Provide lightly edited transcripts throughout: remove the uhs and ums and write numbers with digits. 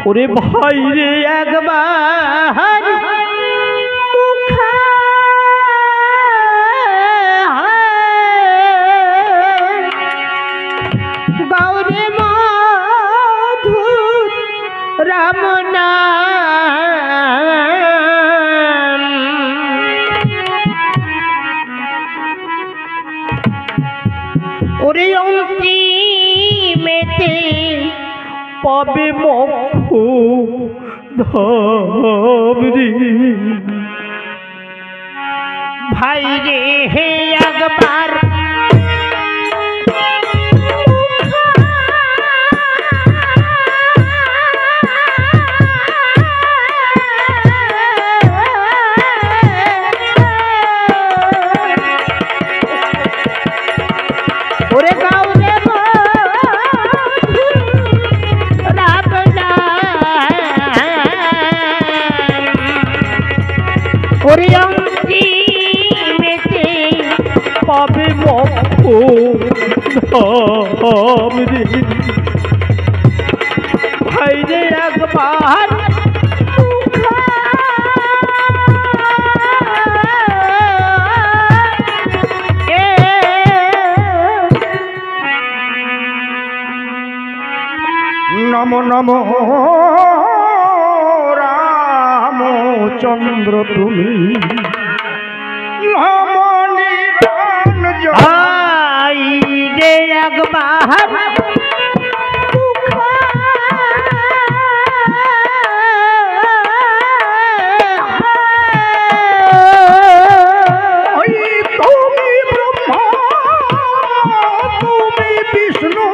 ওরে ভাই রে একবার গৌরে মধুর রাম নাম ওরে অন্তিমেতে পাবে মোক্ষ ধাম রে ভাই রে হে একবার ওরে গাউরে ওরে অন্তিমেতে পাবে মোক্ষ ধাম রে ভাই রে একবার নমো নমো রামচন্দ্র তুমি আই রে একবার তুমি ব্রহ্মা তুমি বিষ্ণু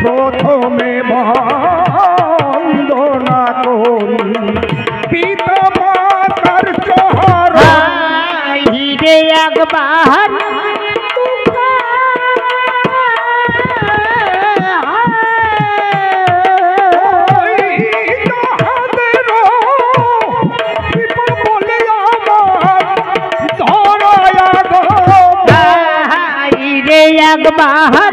প্রথমে বন্দনা করি পিতা মাতার চরণ রে একবার একবার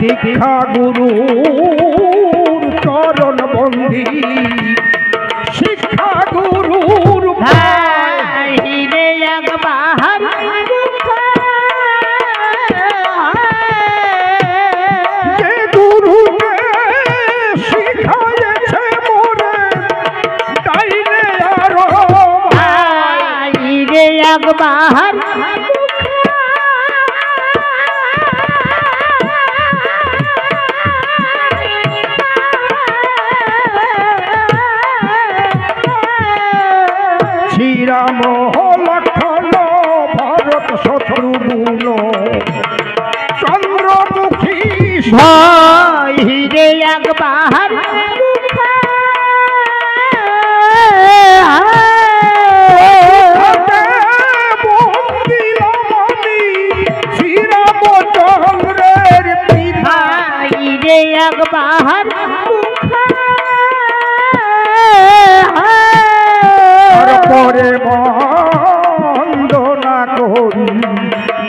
দীক্ষা গুরুর চরণ বন্দি শিক্ষা গুরুর ভাই রে একবার যে গুরুকে শিখাইছে মোরে ডাইনে আরো ভাই রে একবার শ্রীরাম লক্ষণ ভরত শত্রুঘ্ন চন্দ্রমুখী ভাই রে একবার শ্রীরামচন্দ্রের ভাই রে একবার পরে বন্দনা করি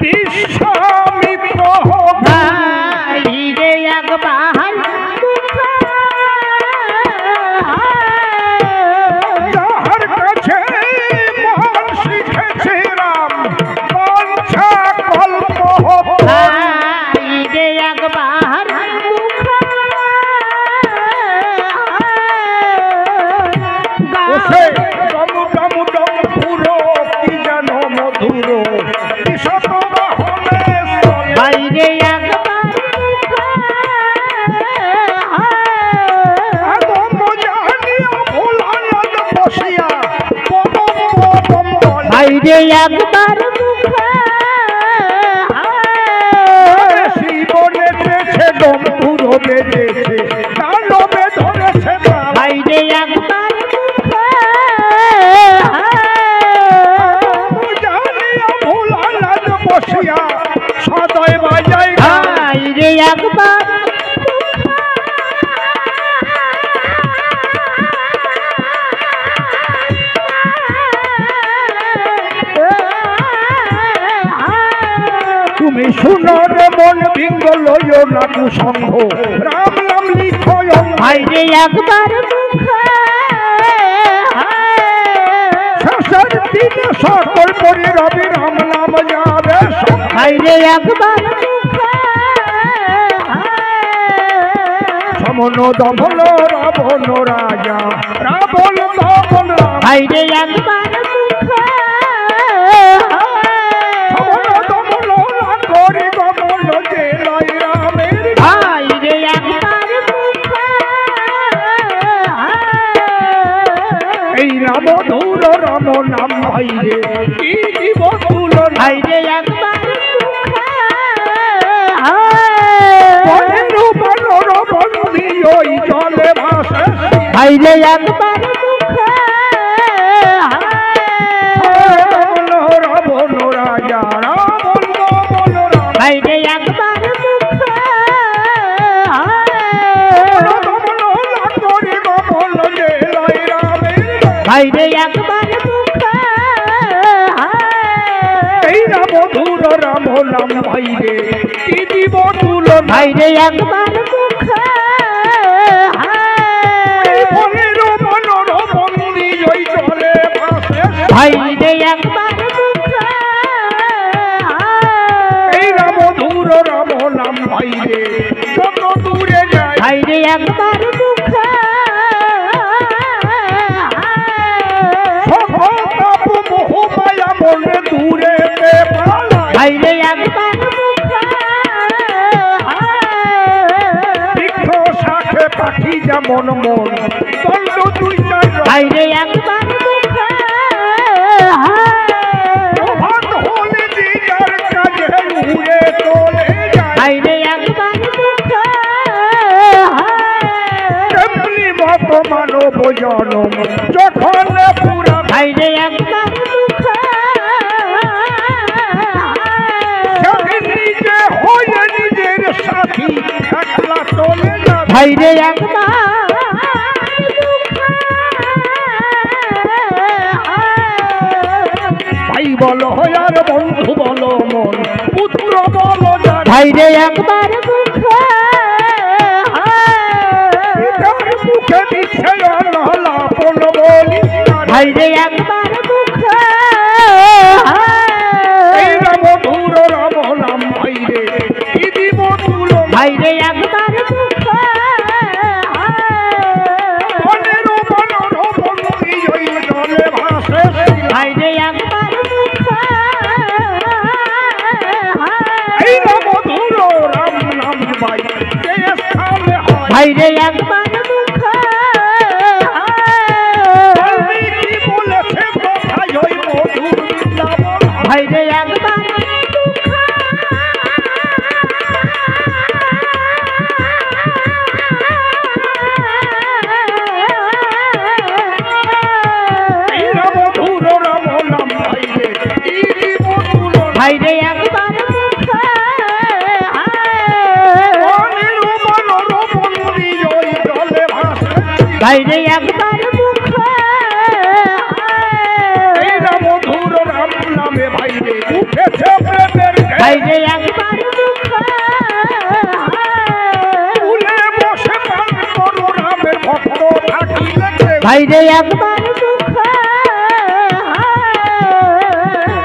বিশ্বামিত্র ভাই রে একবার যাহার কাছে মন শিখেছে রাম পঞ্চা কল্প ভাই রে একবার হাইরে একবার মুখে শিবনে বেঁধেছে ডম্বুর বেঁধেছে কালবে ধরেছে হাইরে একবার মুখে জানিয়া ভোলানাথ বসিয়া সদয় বাজায় হাইরে একবার তুমি শুনো রে মন ভিঙ্গ লয় না কুসংঘ রাম নাম লিখো হাইরে একবার মুখে শেষের দিনে সকল পরি রবি রাম নাম যাবে হাইরে একবার মুখে সমন দমন রাবণ রাজা রাবণ দমন হাইরে একবার মুখে সমন দমন করি গমন জেলাই রামের হাইরে একবার মুখে এই রাম ধূর রাম নাম ভাইরে কি দিব তুলনা হাইরে একবার মুখে বন্ধি ওই জলে ভাসে হাইরে একবার মুখে রাবণ রাজা রাবণ দমন হাইরে একবার মুখে করি গমন জেলাই রামের হাইরে একবার মুখে এই রাম ধূর রাম নাম ভাইরে কি দিব তুলনা হাইরে একবার মুখে বন্ধি ওই জলে ভাসে হাইরে একবার মুখে এই রাম ধূর রাম নাম ভাইরে যত দূরে যায় হাইরে একবার মুখে সভতাপ মোহ মায়া মনে দূরে পালায় হাইরে একবার মুখে বৃক্ষ শাখে পাখি যেমন মন দণ্ড দুই চার হাইরে একবার মুখে প্রভাত হলে দিদার কাজে উড়ে চলে যায় হাইরে একবার মুখে তেমনি মত মানব জনম যখন পুরা হাইরে একবার মুখে সেদিন নিজে হয়ে নিজের সাথী একলা চলে যাবে হাইরে একবার ভাই বলো আর বন্ধু বলো মন পুত্র বলো জান হাইরে একবার মুখে পিতার মুখে দিচ্ছে লাপন বলি হাইরে একবার মুখে এই রাম ধূর রাম নাম ভাইরে কি দিব তুলনা হাইরে একবার মুখে বনের বন্ধি ওই জলে ভাসে হাইরে একবার মুখে এই রাম ধূর রাম নাম ভাই যে স্থানে হয় হাইরে একবার মুখে বাল্মীকি বলেছে কোথায় ওই মধুর বৃন্দাবন হাইরে একবার এই রাম ধূর রাম নাম ভাইরে কি দিব তুলনা হাইরে একবার মুখে বনের বন্ধি ওই জলে ভাসে হাইরে একবার মুখে এই রাম ধূর রাম নামে ভাইরে উঠেছে প্রেমের হাইরে একবার মুখে ফুলে বসে পান করো রামের ভক্ত থাকিলে হাইরে একবার মুখে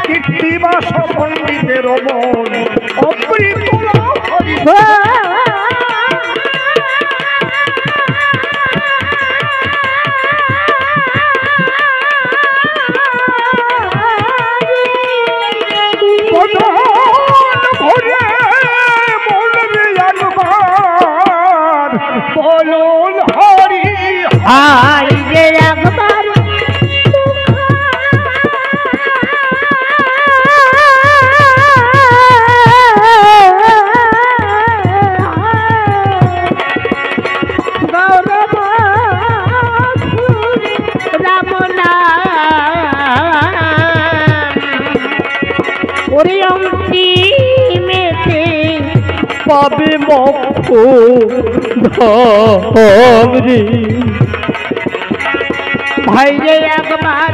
কীর্তিবাস পণ্ডিতের মন অমৃত হরি ভরে বলবে একবার বলুন হরি হাইরে একবার পাবে মোক্ষ ধাম রে। ভাইরে একবার